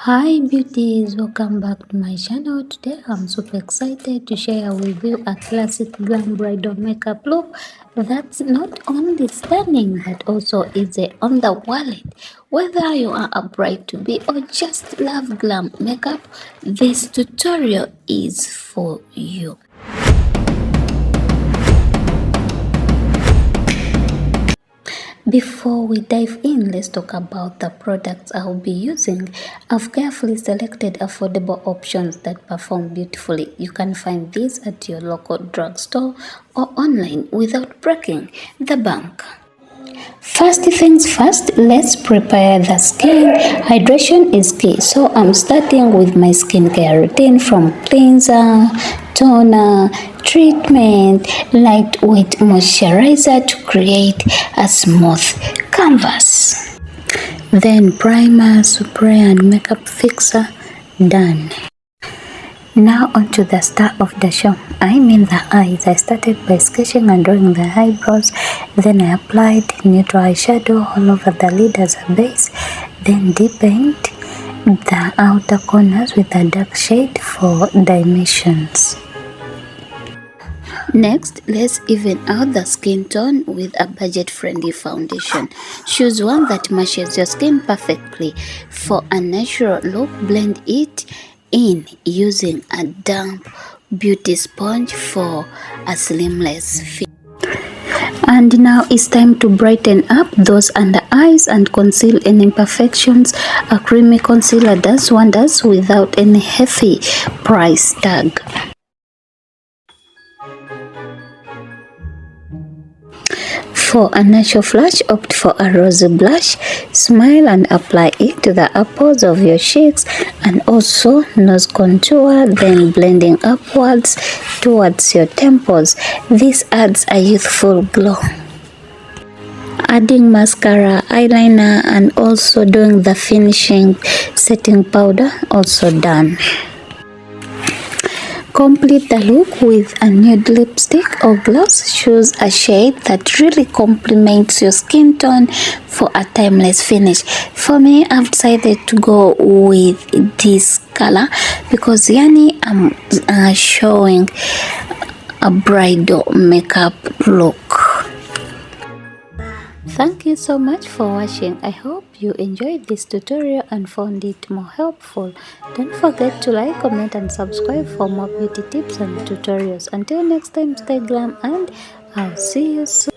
Hi beauties, welcome back to my channel. Today I'm super excited to share with you a classic glam bridal makeup look that's not only stunning but also easy on the wallet. Whether you are a bride to be or just love glam makeup, this tutorial is for you. Before we dive in, let's talk about the products I'll be using. I've carefully selected affordable options that perform beautifully. You can find these at your local drugstore or online without breaking the bank. First things first, let's prepare the skin. Hydration is key, so I'm starting with my skincare routine from cleanser, toner, treatment, lightweight moisturizer to create a smooth canvas. Then primer, spray and makeup fixer done. Now onto the star of the show, I mean the eyes. I started by sketching and drawing the eyebrows, then I applied neutral eyeshadow all over the lid as a base, then deepened the outer corners with a dark shade for dimensions. Next, let's even out the skin tone with a budget-friendly foundation. Choose one that matches your skin perfectly. For a natural look, blend it in using a damp beauty sponge for a seamless fit. And now it's time to brighten up those under eyes and conceal any imperfections. A creamy concealer does wonders without any heavy price tag. For a natural flush, opt for a rosy blush. Smile and apply it to the apples of your cheeks and also nose contour, then blending upwards towards your temples. This adds a youthful glow. Adding mascara, eyeliner, and also doing the finishing setting powder, also done. Complete the look with a nude lipstick or gloss. Choose a shade that really complements your skin tone for a timeless finish. For me, I've decided to go with this color because I'm showing a bridal makeup look. Thank you so much for watching. I hope you enjoyed this tutorial and found it more helpful. Don't forget to like, comment and subscribe for more beauty tips and tutorials. Until next time, stay glam and I'll see you soon.